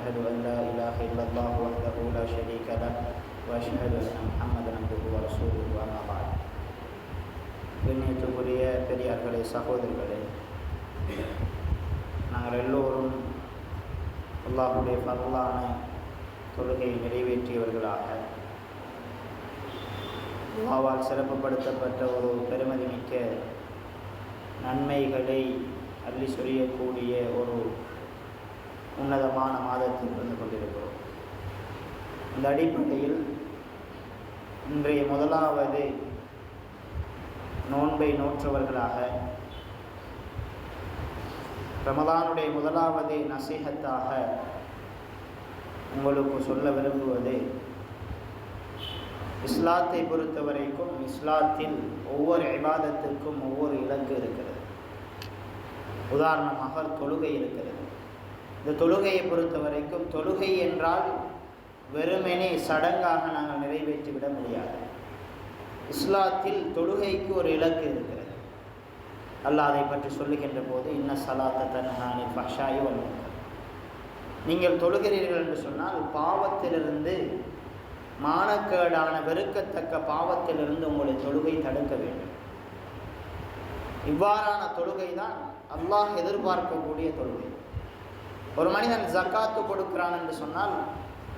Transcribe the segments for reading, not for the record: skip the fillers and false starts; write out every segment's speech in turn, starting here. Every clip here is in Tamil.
وأشهد أن لا إله إلا الله وحده لا شريك له وأشهد أن محمدا عبده ورسوله أما بعد. கண்ணியத்துக்குரிய பெரியார்களே, சகோதரர்களே, நாங்கள் எல்லோரும் அல்லாஹ்வுடைய ஃபர்லான தொழுகையை நிறைவேற்றியவர்களாக துஆவால் சிறப்புப்படுத்தப்பட்ட ஒரு பெருமதிமிக்க நன்மைகளை அள்ளி சொரியக்கூடிய ஒரு உன்னதமான மாதத்தில் இருந்து கொண்டிருக்கிறோம். இந்த அடிப்படையில் இன்றைய முதலாவது நோன்பை நோற்றவர்களாக ரமதானுடைய முதலாவது நசீஹத்தாக உங்களுக்கு சொல்ல விரும்புவது, இஸ்லாத்தை பொறுத்தவரைக்கும் இஸ்லாத்தில் ஒவ்வொரு இபாதத்துக்கும் ஒவ்வொரு இலக்கு இருக்கிறது. உதாரணமாக தொழுகை இருக்கிறது. இந்த தொழுகையை பொறுத்த வரைக்கும் தொழுகை என்றால் வெறுமனே சடங்காக நாங்கள் நிறைவேற்றிவிட முடியாது. இஸ்லாத்தில் தொழுகைக்கு ஒரு இலக்கு இருக்கிறது. அல்லாஹ் அதை பற்றி சொல்லுகின்ற போது, இன்ன ஸலாத்த தன்ஹா அனில் ஃபஹ்ஷாஇ வல் முன்கர், நீங்கள் தொழுகிறீர்கள் என்று சொன்னால் பாவத்திலிருந்து, மானக்கேடான வெறுக்கத்தக்க பாவத்திலிருந்து உங்களை தொழுகை தடுக்க வேண்டும். இவ்வாறான தொழுகை தான் அல்லாஹ் எதிர்பார்க்கக்கூடிய தொழுகை. ஒரு மனிதன் ஜக்காத்து கொடுக்கிறான் என்று சொன்னால்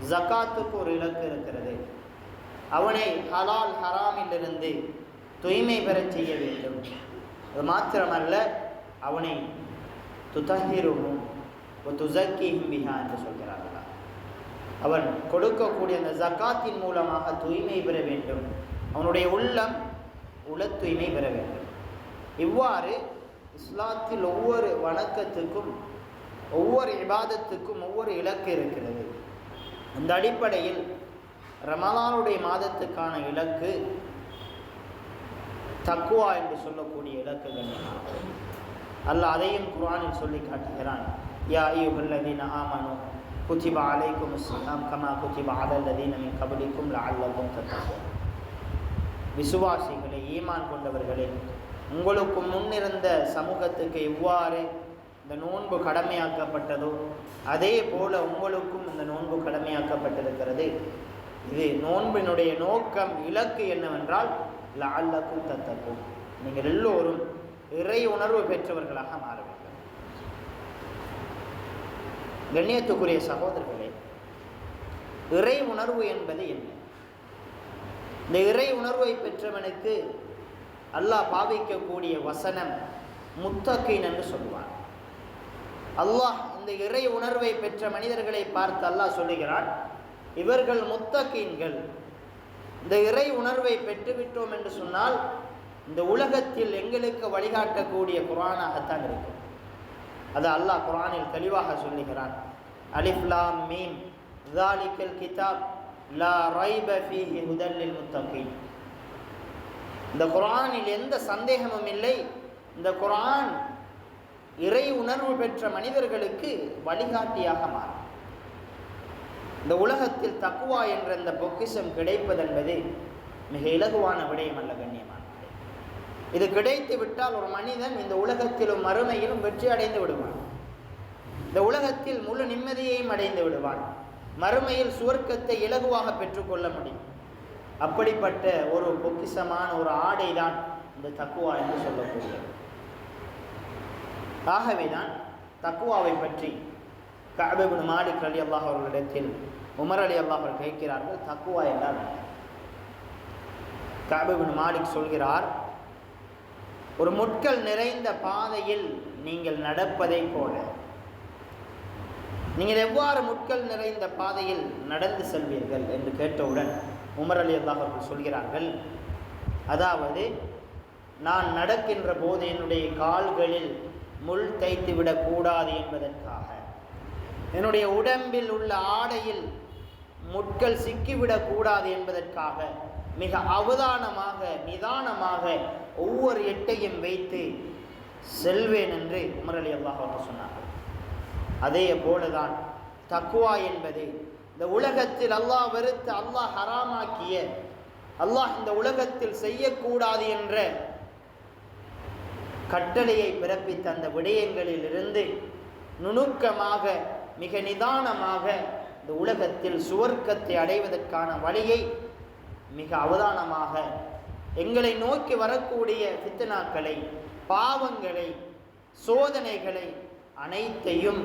ஜக்காத்துக்கு ஒரு இலக்கு இருக்கிறது. அவனை ஹலால் ஹராமிலிருந்து தூய்மை பெறச் செய்ய வேண்டும். அது மாத்திரமல்ல, அவனை துதஹிருஹும் வ துஸக்கிஹும் பிஹா என்று சொல்கிறார்கள். அவன் கொடுக்கக்கூடிய அந்த ஜக்காத்தின் மூலமாக தூய்மை பெற வேண்டும். அவனுடைய உள்ளம் உள தூய்மை பெற வேண்டும். இவ்வாறு இஸ்லாத்தில் ஒவ்வொரு வணக்கத்துக்கும் ஒவ்வொரு இபாதத்துக்கும் ஒவ்வொரு இலக்கு இருக்கிறது. இந்த அடிப்படையில் ரமலானுடைய மாதத்துக்கான இலக்கு தக்வா என்று சொல்லக்கூடிய இலக்குகள். அல்லாஹ் அதையும் குர்ஆனில் சொல்லி காட்டுகிறான். யா அய்யுஹல்லதீன ஆமனூ குதிப அலைக்குமுஸ் ஸியாம் கமா குதிப அலல்லதீன மின் கப்லிக்கும் லஅல்லகும் தத்தகூன். விசுவாசிகளே, ஈமான் கொண்டவர்களே, உங்களுக்கு முன்னிருந்த சமூகத்துக்கு எவ்வாறு இந்த நோன்பு கடமையாக்கப்பட்டதோ அதே போல உங்களுக்கும் இந்த நோன்பு கடமையாக்கப்பட்டிருக்கிறது. இது நோன்பினுடைய நோக்கம், இலக்கு என்னவென்றால் லஅல்லகும் தத்தகூன், நீங்கள் எல்லோரும் இறை உணர்வு பெற்றவர்களாக மாற வேண்டும். கண்ணியத்துக்குரிய சகோதரர்களே, இறை உணர்வு என்பது என்ன? இந்த இறை உணர்வை பெற்றவனுக்கு அல்லாஹ் பாவிக்கக்கூடிய வசனம் முத்தகீன் என்று சொல்வான். அல்லாஹ் இந்த இறை உணர்வை பெற்ற மனிதர்களை பார்த்து அல்லாஹ் சொல்லுகிறான், இவர்கள் முத்தகீன்கள். இந்த இறை உணர்வை பெற்றுவிட்டோம் என்று சொன்னால் இந்த உலகத்தில் எங்களுக்கு வழிகாட்டக்கூடிய குர்ஆனாகத்தான் இருக்கும். அது அல்லாஹ் குர்ஆனில் தெளிவாக சொல்லுகிறான். அலிஃப் லாம் மீம் ஸாலிகல் கிதாப் லா ரைப ஃபீஹி ஹுதல் லில் முத்தகீன். இந்த குர்ஆனில் எந்த சந்தேகமும் இல்லை. இந்த குர்ஆன் இறை உணர்வு பெற்ற மனிதர்களுக்கு வழிகாட்டியாக மாறும். இந்த உலகத்தில் தக்வா என்ற இந்த பொக்கிஷம் கிடைப்பதென்பது மிக இலகுவான விடயம் அல்ல. கண்ணியமான இது கிடைத்து விட்டால் ஒரு மனிதன் இந்த உலகத்திலும் மறுமையிலும் வெற்றி அடைந்து விடுவான். இந்த உலகத்தில் முழு நிம்மதியையும் அடைந்து விடுவான். மறுமையில் சுவர்க்கத்தை இலகுவாக பெற்றுக்கொள்ள முடியும். அப்படிப்பட்ட ஒரு பொக்கிஷமான ஒரு ஆடை தான் இந்த தக்வா என்று சொல்லக்கூடியது. ஆகவேதான் தக்வாவை பற்றி கஅப் இப்னு மாலிக் ரலியல்லாஹு அவர்களிடத்தில் உமர் ரலியல்லாஹு அவர்கள் கேட்கிறார்கள், தக்வா என்றால் என்ன? கஅப் இப்னு மாலிக் சொல்கிறார், ஒரு முட்கள் நிறைந்த பாதையில் நீங்கள் நடப்பதை போல. நீங்கள் எவ்வாறு முட்கள் நிறைந்த பாதையில் நடந்து செல்வீர்கள் என்று கேட்டவுடன் உமர் ரலியல்லாஹு அவர்கள் சொல்கிறார்கள், அதாவது நான் நடக்கின்ற போது என்னுடைய கால்களில் முள் தைத்து விடக்கூடாது என்பதற்காக, என்னுடைய உடம்பில் உள்ள ஆடையில் முட்கள் சிக்கிவிடக்கூடாது என்பதற்காக மிக அவதானமாக நிதானமாக ஒவ்வொரு எட்டையும் வைத்து செல்வேன் என்று உமர் ரலியல்லாஹு அவர்கள் சொன்னார்கள். அதே போலதான் தக்வா என்பது இந்த உலகத்தில் அல்லாஹ் வெறுத்து அல்லாஹ் ஹராமாக்கிய, அல்லாஹ் இந்த உலகத்தில் செய்யக்கூடாது என்ற கட்டளையை பிறப்பித்த அந்த விடயங்களில் இருந்து நுணுக்கமாக மிக நிதானமாக இந்த உலகத்தில் சுவர்க்கத்தை அடைவதற்கான வழியை மிக அவதானமாக எங்களை நோக்கி வரக்கூடிய ஃபித்னாக்களை, பாவங்களை, சோதனைகளை அனைத்தையும்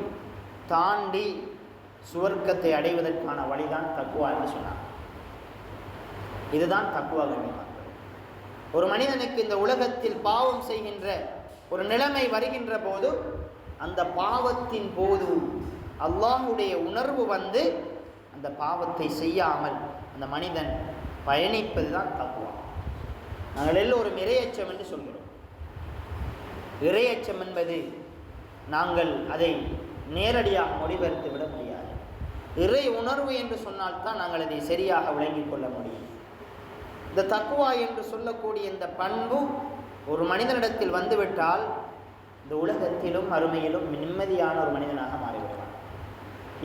தாண்டி சுவர்க்கத்தை அடைவதற்கான வழிதான் தக்வா என்று சொன்னார். இதுதான் தக்வா கண்ணியமானவர்களே. ஒரு மனிதனுக்கு இந்த உலகத்தில் பாவம் செய்கின்ற ஒரு நிலைமை வருகின்ற போது அந்த பாவத்தின் போது அல்லாஹ்வுடைய உணர்வு வந்து அந்த பாவத்தை செய்யாமல் அந்த மனிதன் பயணிப்பது தான் தக்வா. நாங்கள் எல்லோரும் இறையச்சம் என்று சொல்கிறோம். இறையச்சம் என்பது நாங்கள் அதை நேரடியாக மொழிபெயர்த்து விட முடியாது. இறை உணர்வு என்று சொன்னால்தான் நாங்கள் அதை சரியாக விளங்கிக் கொள்ள முடியும். இந்த தக்வா என்று சொல்லக்கூடிய இந்த பண்பு ஒரு மனிதனிடத்தில் வந்துவிட்டால் இந்த உலகத்திலும் அருமையிலும் நிம்மதியான ஒரு மனிதனாக மாறிவிடுவான்.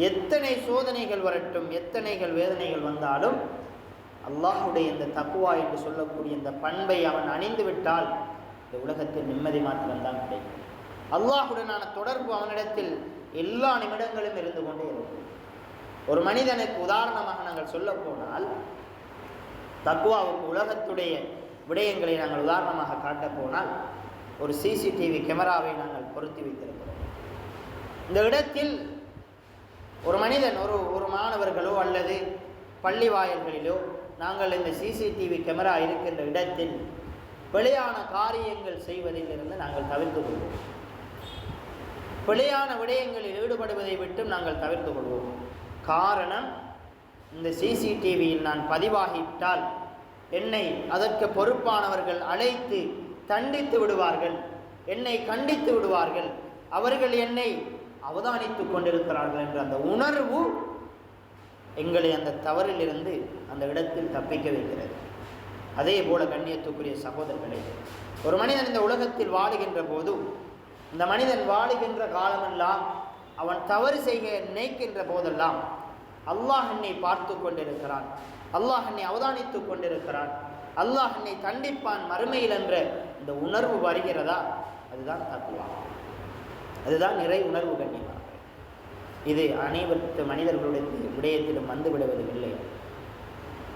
எத்தனை சோதனைகள் வரட்டும், எத்தனைகள் வேதனைகள் வந்தாலும் அல்லாஹ்வுடைய இந்த தக்வா என்று சொல்லக்கூடிய இந்த பண்பை அவன் அணிந்து விட்டால் இந்த உலகத்தில் நிம்மதி மாத்திரம்தான் கிடைக்கும். அல்லாஹ்வுடனான தொடர்பு அவனிடத்தில் எல்லா நிமிடங்களும் இருந்து கொண்டே இருக்கும். ஒரு மனிதனுக்கு உதாரணமாக நாங்கள் சொல்ல போனால், தக்வாவுக்கு உலகத்துடைய விடயங்களை நாங்கள் உதாரணமாக காட்டப் போனால், ஒரு சிசிடிவி கேமராவை நாங்கள் பொருத்தி வைத்திருக்கிறோம். இந்த இடத்தில் ஒரு மனிதன் ஒரு மாணவர்களோ அல்லது பள்ளி வாயில்களிலோ நாங்கள் இந்த சிசிடிவி கேமரா இருக்கின்ற இடத்தில் பிழையான காரியங்கள் செய்வதிலிருந்து நாங்கள் தவிர்த்து கொள்வோம். பிழையான விடயங்களில் ஈடுபடுவதை விட்டும் நாங்கள் தவிர்த்து கொள்வோம். காரணம், இந்த சிசிடிவியில் நான் பதிவாகிவிட்டால் என்னை அதற்கு பொறுப்பானவர்கள் அழைத்து தண்டித்து விடுவார்கள், என்னை கண்டித்து விடுவார்கள், அவர்கள் என்னை அவதானித்து கொண்டிருக்கிறார்கள் என்ற அந்த உணர்வு எங்களை அந்த தவறிலிருந்து அந்த இடத்தில் தப்பிக்க வைக்கிறது. அதே போல கண்ணியத்துக்குரிய சகோதரர்களே, ஒரு மனிதன் இந்த உலகத்தில் வாழுகின்ற போது, இந்த மனிதன் வாழுகின்ற காலமெல்லாம் அவன் தவறு செய்ய நினைக்கின்ற போதெல்லாம் அல்லாஹ் என்னை பார்த்து கொண்டிருக்கிறான், அல்லாஹ் என்னை அவதானித்து கொண்டிருக்கிறான், அல்லாஹ் என்னை தண்டிப்பான் மறுமையில் என்ற இந்த உணர்வு வருகிறதா, அதுதான் தக்வா, அதுதான் நிறை உணர்வு கண்ணியமாக. இது அனைத்து மனிதர்களுடைய விடயத்திலும் வந்து விடுவதில்லை.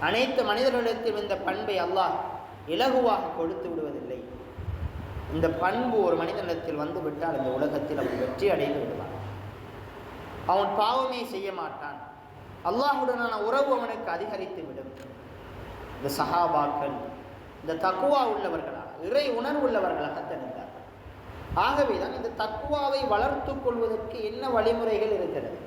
அனைத்து மனிதர்களிடத்திலும் இந்த பண்பை அல்லாஹ் இலகுவாக கொடுத்து விடுவதில்லை. இந்த பண்பு ஒரு மனிதனிடத்தில் வந்து விட்டால் இந்த உலகத்தில் அவன் வெற்றி அடைந்து விடுவான். அவன் பாவமே செய்ய மாட்டான். அல்லாஹுடனான உறவு அவனுக்கு அதிகரித்து விடும். இந்த சஹாபாக்கள் இந்த தக்குவா உள்ளவர்களாக, இறை உணர்வு உள்ளவர்களாக தெரிந்தார்கள். ஆகவேதான் இந்த தக்குவாவை வளர்த்து கொள்வதற்கு என்ன வழிமுறைகள் இருக்கிறது?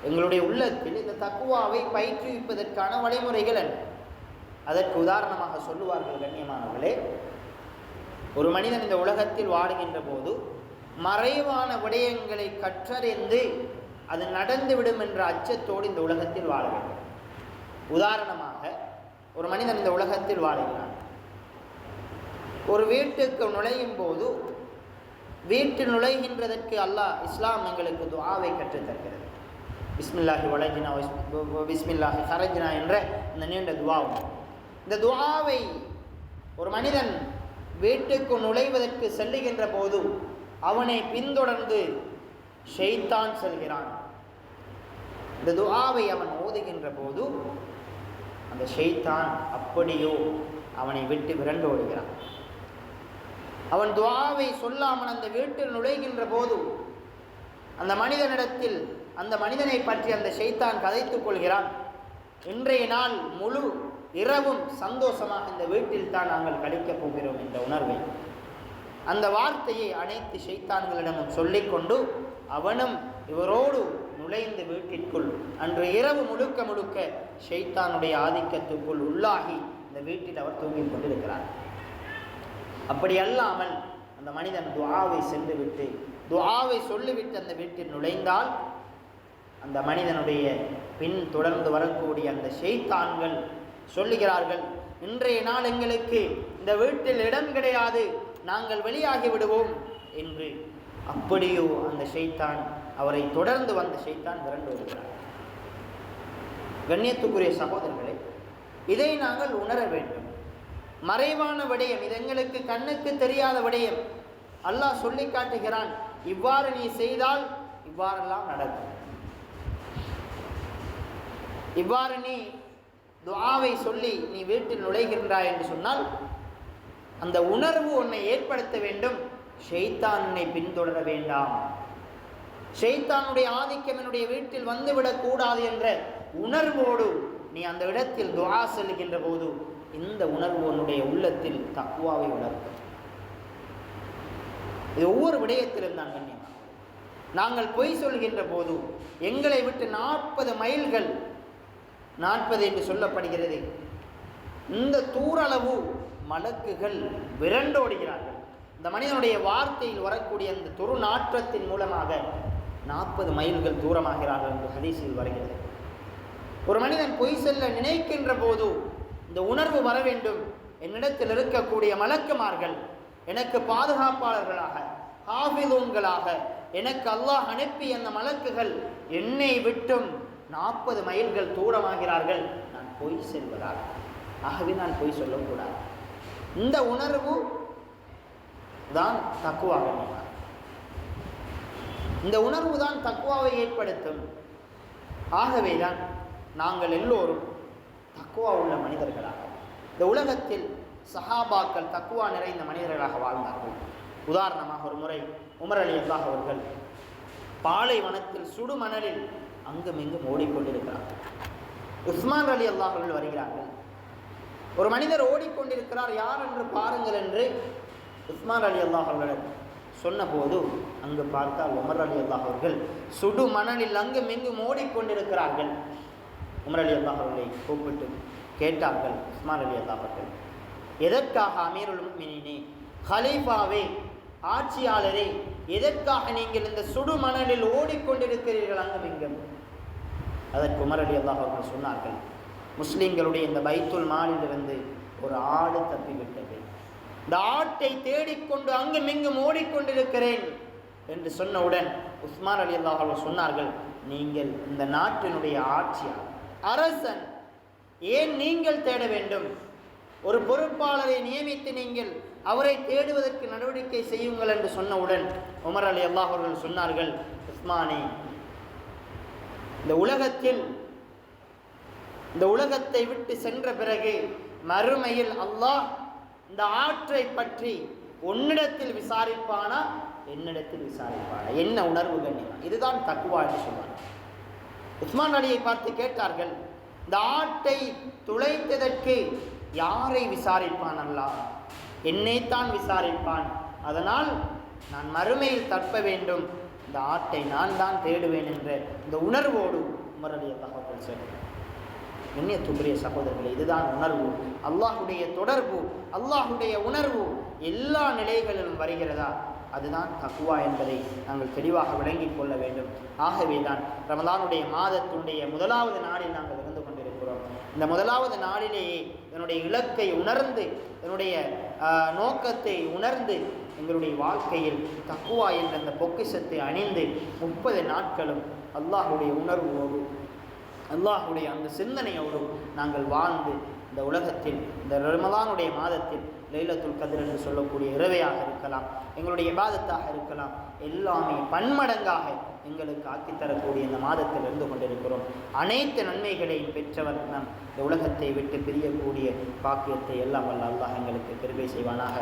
எங்களுடைய உள்ளத்தில் இந்த தக்குவாவை பயிற்றுவிப்பதற்கான வழிமுறைகள் என்ன? அதற்கு உதாரணமாக சொல்லுவார்கள் கண்ணியமானவர்களே, ஒரு மனிதன் இந்த உலகத்தில் வாடுகின்ற போது மறைவான விடயங்களை கற்றறிந்து அது நடந்துவிடும் என்ற அச்சத்தோடு இந்த உலகத்தில் வாழ வேண்டும். உதாரணமாக, ஒரு மனிதன் இந்த உலகத்தில் வாழுகிறான். ஒரு வீட்டுக்கு நுழையும் போது வீட்டில் நுழைகின்றதற்கு அல்லாஹ் இஸ்லாம் எங்களுக்கு துஆவை கற்றுத்தருகிறது. பிஸ்மில்லாஹி வலஜினா பிஸ்மில்லாஹி ஹரஜினா என்ற இந்த நீண்ட துஆவும், இந்த துஆவை ஒரு மனிதன் வீட்டுக்கு நுழைவதற்கு செல்லுகின்ற போது அவனை பின்தொடர்ந்து ஷைத்தான் செல்கிறான். இந்த துஆவை அவன் ஓதுகின்ற போது அந்த ஷைத்தான் அப்படியோ அவனை விட்டு விரண்டு ஓடுகிறான். அவன் துஆவை சொல்லாமல் அந்த வீட்டில் நுழைகின்ற போது அந்த மனிதனிடத்தில் அந்த மனிதனை பற்றி அந்த ஷைத்தான் கதைத்துக் கொள்கிறான். இன்றைய நாள் முழு இரவும் சந்தோஷமாக இந்த வீட்டில் தான் நாங்கள் கழிக்கப் போகிறோம் என்ற உணர்வை, அந்த வார்த்தையை அனைத்து ஷைத்தான்களிடமும் சொல்லிக்கொண்டு அவனும் இவரோடு நுழைந்து வீட்டிற்குள் அன்று இரவு முழுக்க முழுக்க ஷைத்தானுடைய ஆதிக்கத்துக்குள் உள்ளாகி இந்த வீட்டில் அவர் தூங்கிக் கொண்டிருக்கிறார். அப்படி அல்லாமல் அந்த மனிதன் துஆவை சென்றுவிட்டு துஆவை சொல்லிவிட்டு அந்த வீட்டில் நுழைந்தால் அந்த மனிதனுடைய பின் தொடர்ந்து வரக்கூடிய அந்த ஷைத்தான்கள் சொல்லுகிறார்கள், இன்றைய நாள் எங்களுக்கு இந்த வீட்டில் இடம் கிடையாது, நாங்கள் வெளியாகி விடுவோம் என்று. அப்படியோ அந்த ஷைத்தான் அவரை தொடர்ந்து வந்த ஷைத்தான் விரண்டு வருகிறார். கண்ணியத்துக்குரிய சகோதரர்களே, இதை நாங்கள் உணர வேண்டும். மறைவான விடயம், இது எங்களுக்கு கண்ணுக்கு தெரியாத விடயம். அல்லாஹ் சொல்லி காட்டுகிறான், இவ்வாறு நீ செய்தால் இவ்வாறெல்லாம் நடக்கும். இவ்வாறு நீ துஆவை சொல்லி நீ வீட்டில் நுழைகின்றாய் என்று சொன்னால் அந்த உணர்வு உன்னை ஏற்படுத்த வேண்டும், ஷைத்தான் உன்னை பின்தொடர வேண்டாம், ஷைத்தானுடைய ஆதிக்கம் என்னுடைய வீட்டில் வந்துவிடக் கூடாது என்ற உணர்வோடு நீ அந்த இடத்தில் துஆ சொல்லுகின்ற போது இந்த உணர்வு உன்னுடைய உள்ளத்தில் தக்வாவை உணர்த்தும். இது ஒவ்வொரு விடயத்திலும் தான் கண்ணியம். நாங்கள் பொய் சொல்கின்ற போது எங்களை விட்டு 40 மைல்கள், 40 என்று சொல்லப்படுகிறது, இந்த தூரளவு மலக்குகள் விரண்டோடுகிறார்கள். இந்த மனிதனுடைய வார்த்தையில் வரக்கூடிய அந்த துருநாற்றத்தின் மூலமாக 40 மைல்கள் தூரமாகிறார்கள் என்று ஹதீஸில் வருகிறது. ஒரு மனிதன் பொய் சொல்ல நினைக்கின்ற போது இந்த உணர்வு வர வேண்டும், என்னிடத்தில் இருக்கக்கூடிய மலக்குமார்கள் எனக்கு பாதுகாப்பாளர்களாக, ஹாஃபிதூன்களாக எனக்கு அல்லாஹ் அனுப்பி அந்த மலக்குகள் என்னை விட்டும் 40 மைல்கள் தூரமாகிறார்கள், நான் பொய் செல்வதாக, ஆகவே நான் பொய் சொல்லக்கூடாது. இந்த உணர்வு தான் தக்வாக, இந்த உணர்வு தான் தக்வாவை ஏற்படுத்தும். ஆகவே தான் நாங்கள் எல்லோரும் தக்வா உள்ள மனிதர்களாக, இந்த உலகத்தில் சஹாபாக்கள் தக்வா நிறைந்த மனிதர்களாக வாழ்ந்தார்கள். உதாரணமாக ஒரு முறை உமர் ரலியல்லாஹு அவர்கள் பாலைவனத்தில் சுடுமணலில் அங்கும் இங்கும் ஓடிக்கொண்டிருக்கிறார்கள். உஸ்மான் ரலியல்லாஹு அவர்கள் வருகிறார்கள். ஒரு மனிதர் ஓடிக்கொண்டிருக்கிறார், யார் என்று பாருங்கள் என்று உஸ்மான் ரலியல்லாஹு அவர்கள் சொன்னபோது அங்கு பார்த்தால் உமர் ரலியல்லாஹு அவர்கள் சுடுமணலில் அங்கும் இங்கும் ஓடிக்கொண்டிருக்கிறார்கள். உமர் ரலியல்லாஹு அவர்களை கூப்பிட்டு கேட்டார்கள், உஸ்மான் ரலியல்லாஹு அவர்கள், எதற்காக அமீருல் முஃமினீனே, ஹலீஃபாவே, ஆட்சியாளரே, எதற்காக நீங்கள் இந்த சுடுமணலில் ஓடிக்கொண்டிருக்கிறீர்கள் அங்கும் இங்கும்? அதற்கு உமர் ரலியல்லாஹு அவர்கள் சொன்னார்கள், முஸ்லிம்களுடைய இந்த பைத்துல் மாலிலிருந்து ஒரு ஆடு தப்பிவிட்டது, இந்த ஆட்டை தேடிக்கொண்டு அங்கும் இங்கும் ஓடிக்கொண்டிருக்கிறேன் என்று சொன்னவுடன் உஸ்மான் ரலியல்லாஹு அவர்கள் சொன்னார்கள், நீங்கள் இந்த நாட்டினுடைய ஆட்சியாளர், அரசன், ஏன் நீங்கள் தேட வேண்டும்? ஒரு பொறுப்பாளரை நியமித்து நீங்கள் அவரை தேடுவதற்கு நடவடிக்கை செய்யுங்கள் என்று சொன்னவுடன் உமர் ரலியல்லாஹு அவர்கள் சொன்னார்கள், உஸ்மானே, இந்த உலகத்தை விட்டு சென்ற பிறகு மறுமையில் அல்லாஹ் இந்த ஆற்றை பற்றி உன்னிடத்தில் விசாரிப்பானா, என்னிடத்தில் விசாரிப்பானா? என்ன உணர்வு கண்ணியம், இதுதான் தக்வா என்று சொன்னார். உஸ்மான் அலியை பார்த்து கேட்டார்கள், இந்த ஆட்டை துளைத்ததற்கு யாரை விசாரிப்பான்? அல்லாஹ் என்னைத்தான் விசாரிப்பான். அதனால் நான் மறுமையில் தப்ப வேண்டும், இந்த ஆட்டை நான் தான் தேடுவேன் என்ற இந்த உணர்வோடு உமர் ரலியல்லாஹு அவர்கள் சொன்னார். கண்ணியத்துக்குரிய சகோதரர்களே, இதுதான் உணர்வு, அல்லாஹுடைய தொடர்பு, அல்லாஹுடைய உணர்வு எல்லா நிலைகளிலும் வருகிறதா? அதுதான் தக்வா என்பதை நாங்கள் தெளிவாக விளங்கிக் கொள்ள வேண்டும். ஆகவே தான் ரமலானுடைய மாதத்தினுடைய முதலாவது நாளில் நாங்கள் இருந்து கொண்டிருக்கிறோம். இந்த முதலாவது நாளிலேயே என்னுடைய இலக்கை உணர்ந்து, என்னுடைய நோக்கத்தை உணர்ந்து, எங்களுடைய வாழ்க்கையில் தக்வா என்ற அந்த பொக்கிஷத்தை அணிந்து 30 நாட்களும் அல்லாஹுடைய உணர்வோடு, அல்லாஹுடைய அந்த சிந்தனையோடு நாங்கள் வாழ்ந்து இந்த உலகத்தில் இந்த ரமலானுடைய மாதத்தில் லைலத்துல் கத்ர் என்று சொல்லக்கூடிய இரவையாக இருக்கலாம், எங்களுடைய இபாதத்தாக இருக்கலாம், எல்லாமே பன்மடங்காக எங்களுக்கு ஆக்கித்தரக்கூடிய இந்த மாதத்தில் இருந்து கொண்டிருக்கிறோம். அனைத்து நன்மைகளையும் பெற்றவர் நாம் இந்த உலகத்தை விட்டு பிரியக்கூடிய பாக்கியத்தை எல்லாம் வல்ல அல்லாஹ் எங்களுக்கு பெருமை செய்வானாக.